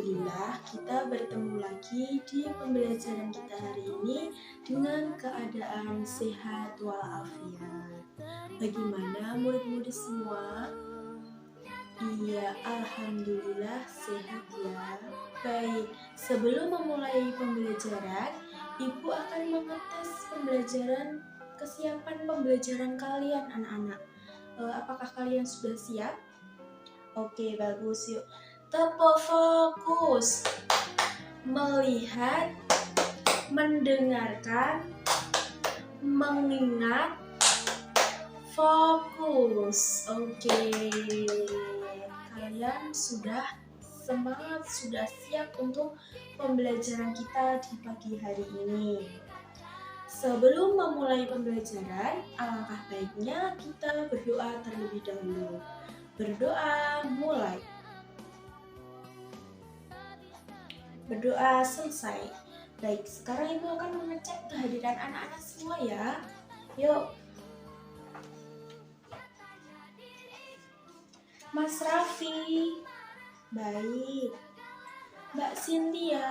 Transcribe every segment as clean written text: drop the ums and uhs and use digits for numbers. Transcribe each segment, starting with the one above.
Alhamdulillah, kita bertemu lagi di pembelajaran kita hari ini dengan keadaan sehat walafiat. Bagaimana murid-murid semua? Iya, Alhamdulillah sehat ya. Baik, sebelum memulai pembelajaran, Ibu akan mengetes kesiapan pembelajaran kalian anak-anak. Apakah kalian sudah siap? Oke, bagus, yuk. Tepo fokus, melihat, mendengarkan, mengingat, fokus. Oke, kalian sudah semangat, sudah siap untuk pembelajaran kita di pagi hari ini. Sebelum memulai pembelajaran, alangkah baiknya kita berdoa terlebih dahulu. Berdoa mulai. Berdoa selesai. Baik, sekarang Ibu akan mengecek kehadiran anak-anak semua ya. Yuk. Mas Raffi. Baik. Mbak Cynthia.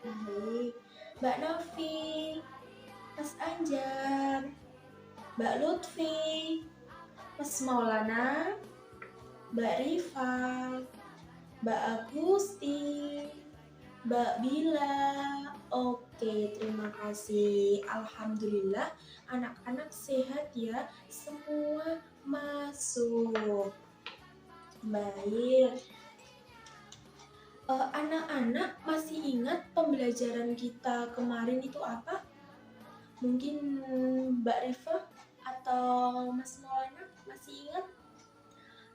Baik. Mbak Novi. Mas Anjar. Mbak Lutfi. Mas Maulana. Mbak Rifa. Mbak Agusti. Mbak Bila. Oke, terima kasih. Alhamdulillah anak-anak sehat ya. Semua masuk. Baik. Anak-anak masih ingat pembelajaran kita kemarin itu apa? Mungkin Mbak Rifa atau Mas Maulana masih ingat?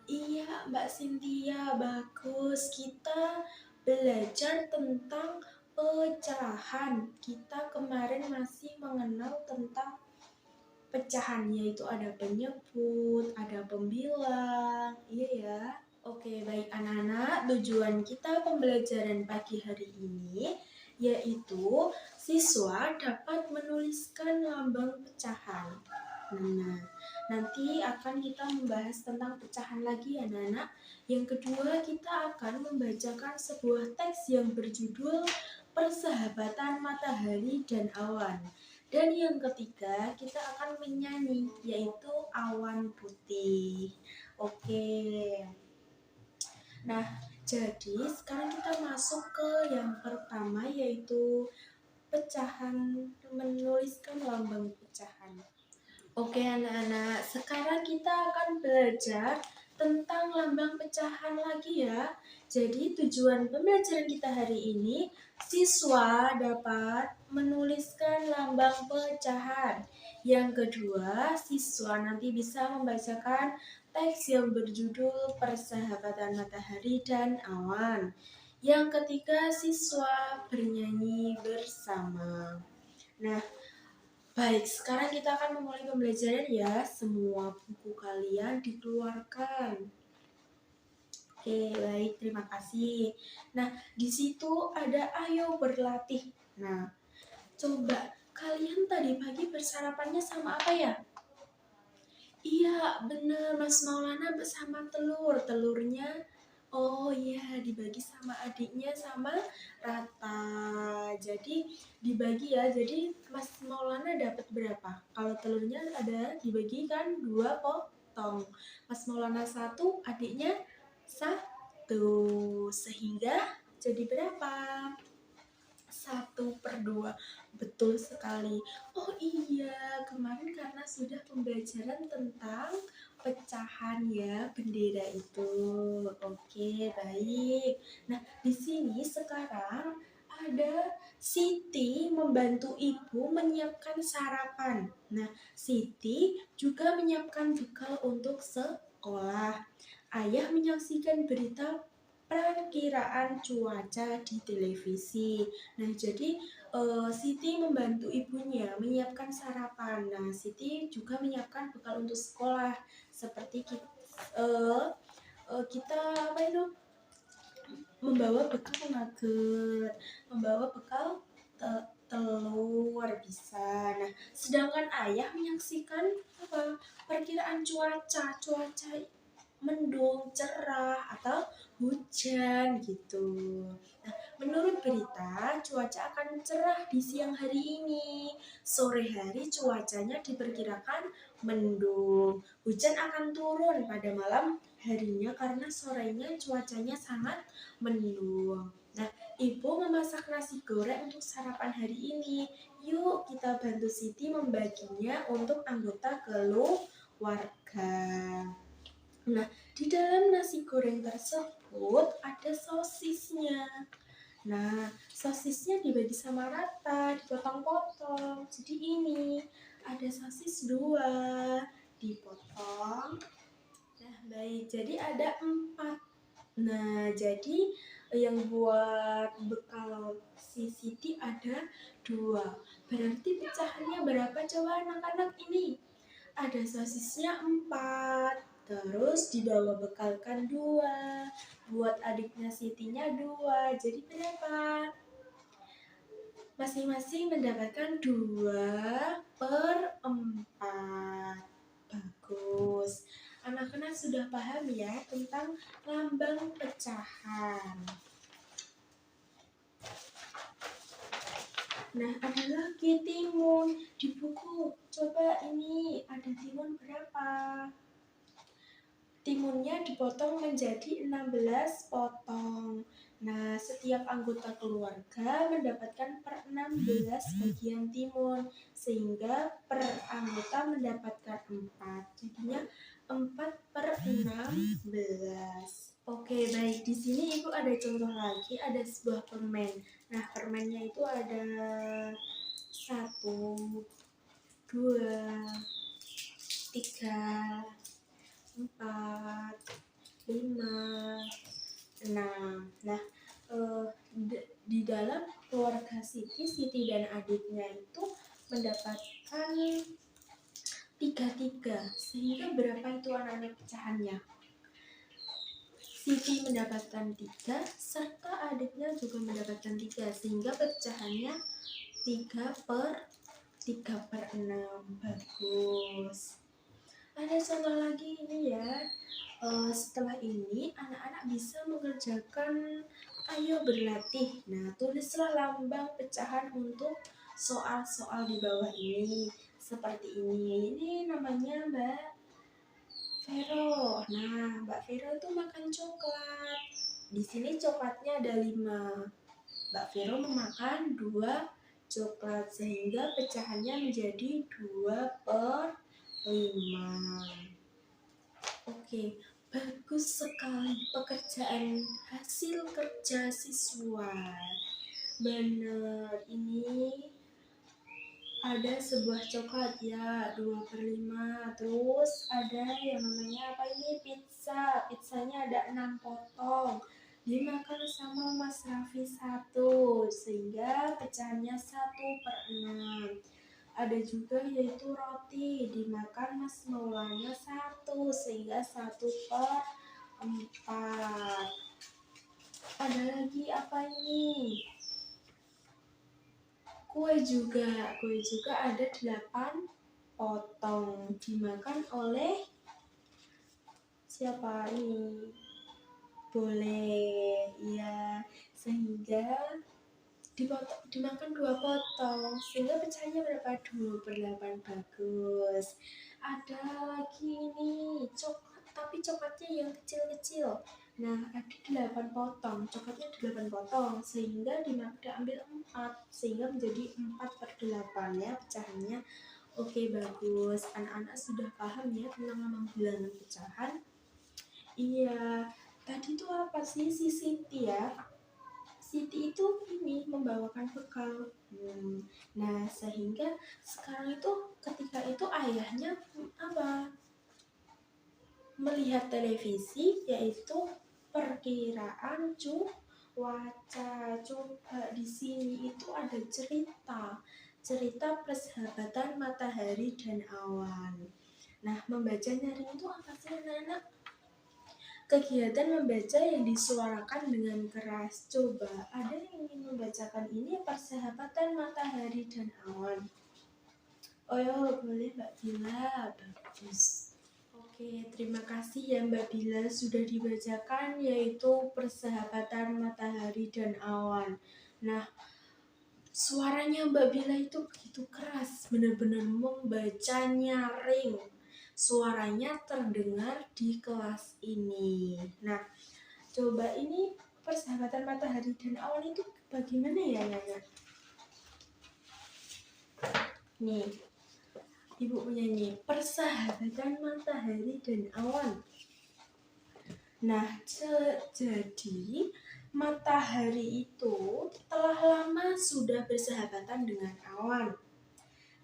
Iya, Mbak Cynthia, bagus. Kita belajar tentang pecahan. Kita kemarin masih mengenal tentang pecahan, yaitu ada penyebut, ada pembilang. Iya ya. Oke, baik anak-anak. Tujuan kita pembelajaran pagi hari ini yaitu siswa dapat menuliskan lambang pecahan. Nah, nanti akan kita membahas tentang pecahan lagi anak-anak. Yang kedua, kita akan membacakan sebuah teks yang berjudul Persahabatan Matahari dan Awan. Dan yang ketiga, kita akan menyanyi, yaitu Awan Putih. Oke. Nah, jadi sekarang kita masuk ke yang pertama, yaitu pecahan, menuliskan lambang pecahan. Oke anak-anak, sekarang kita akan belajar tentang lambang pecahan lagi ya. Jadi tujuan pembelajaran kita hari ini, siswa dapat menuliskan lambang pecahan. Yang kedua, siswa nanti bisa membacakan teks yang berjudul Persahabatan Matahari dan Awan. Yang ketiga, siswa bernyanyi bersama. Nah, baik, sekarang kita akan memulai pembelajaran ya. Semua buku kalian dikeluarkan. Oke, baik, terima kasih. Nah, di situ ada ayo berlatih. Nah, coba kalian tadi pagi bersarapannya sama apa ya? Iya, bener, Mas Maulana bersama telur. Telurnya, oh iya, dibagi sama adiknya sama rata. Jadi dibagi ya. Jadi Mas Maulana dapat berapa? Kalau telurnya ada dibagi kan 2 potong. Mas Maulana 1, adiknya 1. Sehingga jadi berapa? 1/2. Betul sekali. Oh iya, kemarin karena sudah pembelajaran tentang pecahan ya bendera itu. Oke, baik. Nah, di sini sekarang ada Siti membantu ibu menyiapkan sarapan. Nah, Siti juga menyiapkan bekal untuk sekolah. Ayah menyaksikan berita perakiraan cuaca di televisi. Nah, jadi Siti membantu ibunya menyiapkan sarapan. Nah, Siti juga menyiapkan bekal untuk sekolah seperti kita apa itu membawa bekal nugget, membawa bekal telur bisa. Nah, sedangkan ayah menyaksikan apa? Perkiraan cuaca mendung, cerah, atau hujan gitu. Nah, menurut berita, cuaca akan cerah di siang hari ini. Sore hari cuacanya diperkirakan mendung. Hujan akan turun pada malam harinya karena sorenya cuacanya sangat mendung. Nah, Ibu memasak nasi goreng untuk sarapan hari ini. Yuk kita bantu Siti membaginya untuk anggota keluarga. Nah, di dalam nasi goreng tersebut ada sosisnya. Nah, sosisnya dibagi sama rata, dipotong-potong. Jadi ini ada sosis 2, dipotong. Nah, baik. Jadi ada 4. Nah, jadi yang buat bekal si Siti ada 2. Berarti pecahannya berapa coba anak-anak ini? Ada sosisnya 4. Terus dibawa bekalkan 2. Buat adiknya Sitinya 2. Jadi berapa? Masing-masing mendapatkan 2/4. Bagus. Anak-anak sudah paham ya tentang lambang pecahan. Nah, ada lagi timun di buku. Coba ini ada timun berapa? Timunnya dipotong menjadi 16 potong. Nah, setiap anggota keluarga mendapatkan per 16 bagian timun, sehingga per anggota mendapatkan 4. Jadinya 4/16. Oke, baik. Di sini Ibu ada contoh lagi, ada sebuah permen. Nah, permennya itu ada 1, 2, 3, 4, 5, 6. Nah, di dalam keluarga Siti dan adiknya itu mendapatkan 3, sehingga berapa itu anak-anak pecahannya? Siti mendapatkan 3, serta adiknya juga mendapatkan 3, sehingga pecahannya 3/6. Bagus. Ada contoh lagi ini ya. Setelah ini anak-anak bisa mengerjakan ayo berlatih. Nah, tulislah lambang pecahan untuk soal-soal di bawah ini. Seperti ini. Ini namanya Mbak Vero. Nah, Mbak Vero itu makan coklat. Di sini coklatnya ada 5. Mbak Vero memakan 2 coklat sehingga pecahannya menjadi 2/5. Oke, bagus sekali pekerjaan hasil kerja siswa. Benar, ini ada sebuah coklat ya, 2/5. Terus ada yang namanya apa ini? Pizza. Pizzanya ada 6 potong. Dimakan sama Mas Raffi 1, sehingga pecahannya 1/6. Ada juga yaitu roti, dimakan Mas Maulana 1, sehingga 1/4. Ada lagi apa ini? Kue juga ada 8 potong, dimakan oleh siapa ini? Boleh, ya, sehingga dimakan 2 potong, sehingga pecahannya berapa? 2/8. Bagus. Ada lagi ini coklat, tapi coklatnya yang kecil-kecil. Nah, ada 8 potong, coklatnya 8 potong, sehingga diambil 4, sehingga menjadi 4/8 ya pecahannya. Oke, bagus. Anak-anak sudah paham ya tentang lambang bilangan pecahan. Iya, tadi itu apa sih si Siti ya? Siti itu ini membawakan bekal. Nah, sehingga sekarang itu ketika itu ayahnya apa? Melihat televisi, yaitu perkiraan cuaca. Coba di sini itu ada cerita persahabatan matahari dan awan. Nah, membaca nyaring itu apa sih anak-anak? Kegiatan membaca yang disuarakan dengan keras. Coba, ada yang ingin membacakan ini persahabatan matahari dan awan? Oh ya, boleh Mbak Bila. Bagus. Oke, terima kasih ya Mbak Bila sudah dibacakan yaitu persahabatan matahari dan awan. Nah, suaranya Mbak Bila itu begitu keras, benar-benar membaca nyaring. Suaranya terdengar di kelas ini. Nah, coba ini persahabatan matahari dan awan itu bagaimana ya Nana? Nih, Ibu punya nih, persahabatan matahari dan awan. Nah, jadi matahari itu telah lama sudah bersahabatan dengan awan.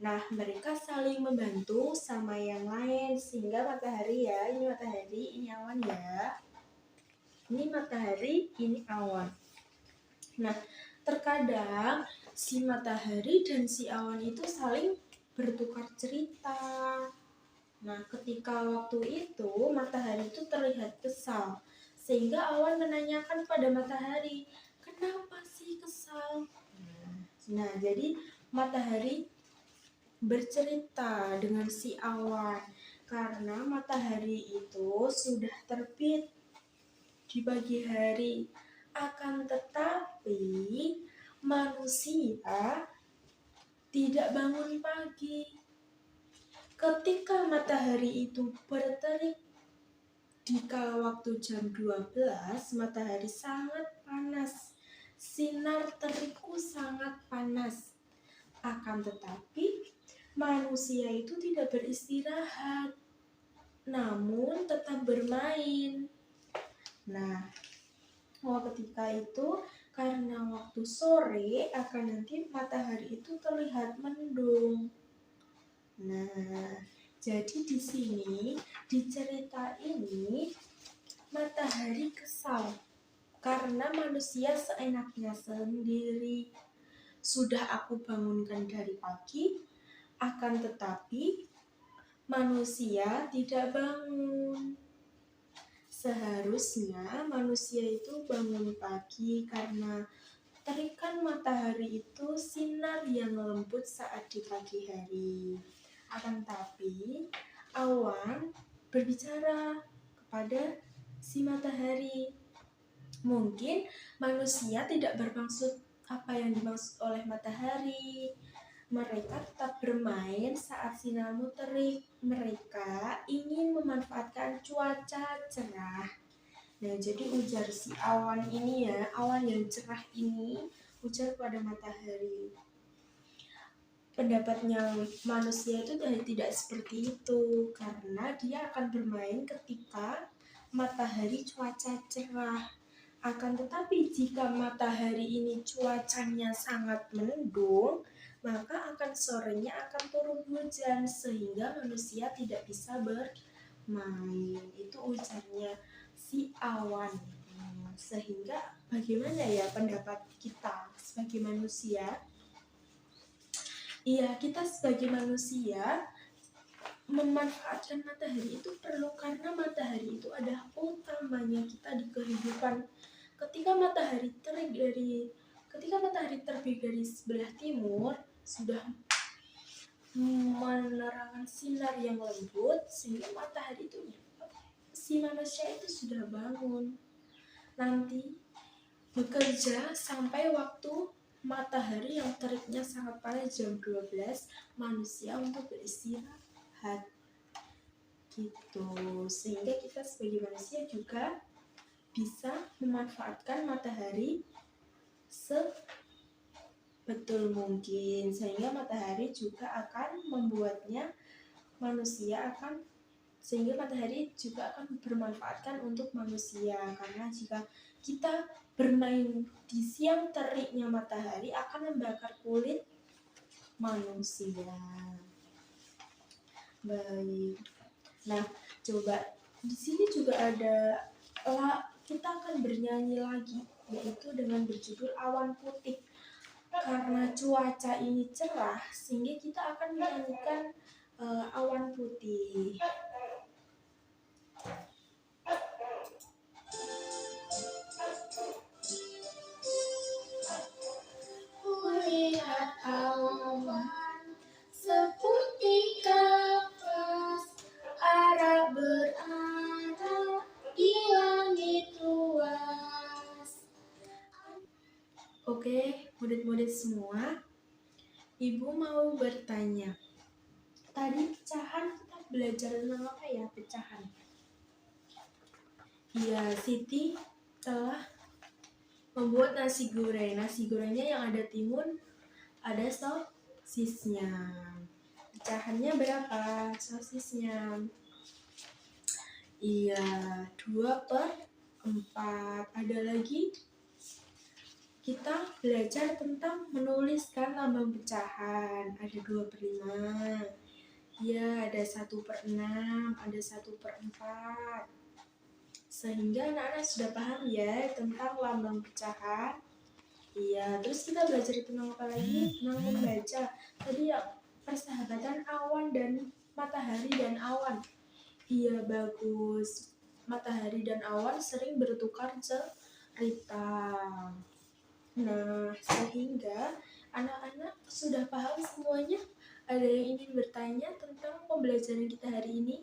Nah, mereka saling membantu sama yang lain sehingga matahari ya, ini matahari, ini awan ya. Ini matahari, ini awan. Nah, terkadang si matahari dan si awan itu saling bertukar cerita. Nah, ketika waktu itu matahari itu terlihat kesal, sehingga awan menanyakan pada matahari, "Kenapa sih kesal?" Nah, jadi matahari bercerita dengan si awan karena matahari itu sudah terbit di pagi hari. Akan tetapi manusia tidak bangun pagi. Ketika matahari itu berterik di kala waktu jam 12, matahari sangat panas. Sinar terikku sangat panas. Akan tetapi manusia itu tidak beristirahat, namun tetap bermain. Nah, ketika itu karena waktu sore akan nanti matahari itu terlihat mendung. Nah, jadi di sini di cerita ini matahari kesal karena manusia seenaknya sendiri. Sudah aku bangunkan dari pagi, akan tetapi manusia tidak bangun. Seharusnya manusia itu bangun pagi karena terikan matahari itu sinar yang lembut saat di pagi hari. Akan tetapi awan berbicara kepada si matahari. Mungkin manusia tidak bermaksud apa yang dimaksud oleh matahari. Mereka tetap bermain saat sinarmu terik. Mereka ingin memanfaatkan cuaca cerah. Nah, jadi ujar si awan ini ya, awan yang cerah ini ujar pada matahari. Pendapatnya manusia itu tidak seperti itu karena dia akan bermain ketika matahari cuaca cerah. Akan tetapi jika matahari ini cuacanya sangat mendung, maka akan sorenya akan turun hujan sehingga manusia tidak bisa bermain. Itu ujarnya si awan. Sehingga bagaimana ya pendapat kita sebagai manusia? Iya, kita sebagai manusia memanfaatkan matahari itu perlu karena matahari itu adalah utamanya kita di kehidupan. Ketika matahari terbit dari sebelah timur, sudah menerangkan sinar yang lembut sehingga matahari itu si manusia itu sudah bangun. Nanti bekerja sampai waktu matahari yang teriknya sangat panas jam 12, manusia untuk beristirahat. Gitu. Sehingga kita sebagai manusia juga bisa memanfaatkan matahari sebetul mungkin sehingga matahari juga akan membuatnya sehingga matahari juga akan bermanfaatkan untuk manusia karena jika kita bermain di siang teriknya matahari akan membakar kulit manusia. Baik. Nah, coba di sini juga ada kita akan bernyanyi lagi yaitu dengan berjudul Awan Putih. Karena cuaca ini cerah sehingga kita akan menyanyikan Awan Putih. Kulihat awan seputih kapas arah Murid-murid semua, Ibu mau bertanya. Tadi pecahan kita belajar tentang apa ya pecahan? Ya, Siti telah membuat nasi goreng. Nasi gorengnya yang ada timun, ada sosisnya. Pecahannya berapa sosisnya? Iya, 2/4. Ada lagi kita belajar tentang menuliskan lambang pecahan. Ada 2/5. Ya, ada 1/6, ada 1/4. Sehingga anak-anak sudah paham ya tentang lambang pecahan. Iya, terus kita belajar tentang apa lagi? Tentang membaca. Tadi ya, persahabatan awan dan matahari dan awan. Iya, bagus. Matahari dan awan sering bertukar cerita. Nah, sehingga anak-anak sudah paham semuanya. Ada yang ingin bertanya tentang pembelajaran kita hari ini?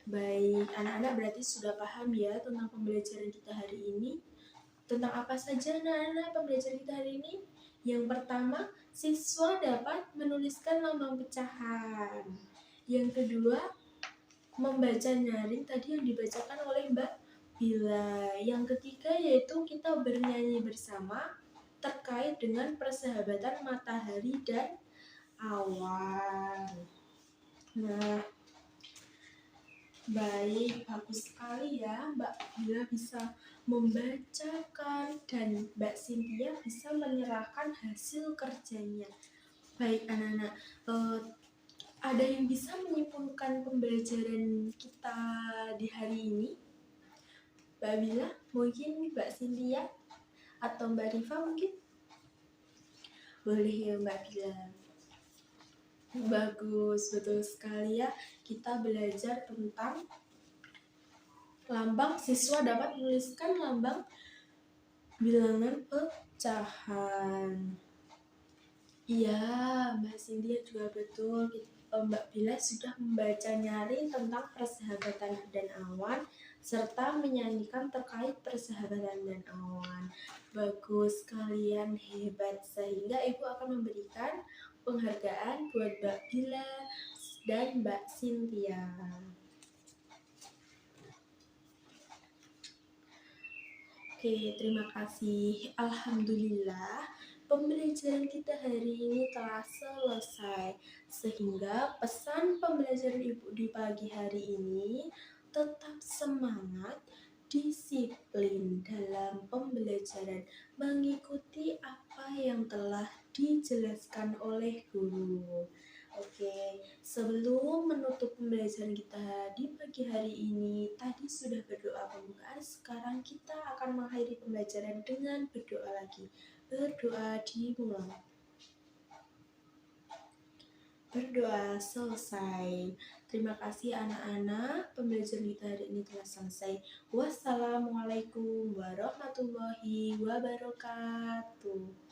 Baik, anak-anak berarti sudah paham ya tentang pembelajaran kita hari ini. Tentang apa saja anak-anak pembelajaran kita hari ini? Yang pertama, siswa dapat menuliskan lambang pecahan. Yang kedua, membaca nyaring tadi yang dibacakan oleh Mbak Bila. Yang ketiga yaitu kita bernyanyi bersama terkait dengan persahabatan matahari dan awan. Nah, baik, bagus sekali ya Mbak Bila bisa membacakan dan Mbak Cynthia bisa menyerahkan hasil kerjanya. Baik anak-anak, ada yang bisa menyimpulkan pembelajaran kita di hari ini? Mbak Bila, mungkin Mbak Cynthia atau Mbak Rifa mungkin? Boleh ya Mbak Bila. Bagus, betul sekali ya. Kita belajar tentang lambang. Siswa dapat menuliskan lambang bilangan pecahan. Iya, Mbak Cynthia juga betul. Mbak Bila sudah membaca nyaring tentang persahabatan dan awan serta menyanyikan terkait persahabatan dan awan. Bagus, kalian hebat. Sehingga Ibu akan memberikan penghargaan buat Mbak Bila dan Mbak Cynthia. Oke, terima kasih. Alhamdulillah, pembelajaran kita hari ini telah selesai. Sehingga pesan pembelajaran Ibu di pagi hari ini tetap semangat, disiplin dalam pembelajaran, mengikuti apa yang telah dijelaskan oleh guru. Oke, sebelum menutup pembelajaran kita di pagi hari ini, tadi sudah berdoa pembukaan, sekarang kita akan mengakhiri pembelajaran dengan berdoa lagi. Berdoa dimulai. Berdoa selesai. Terima kasih anak-anak, pembelajaran kita hari ini telah selesai. Wassalamualaikum warahmatullahi wabarakatuh.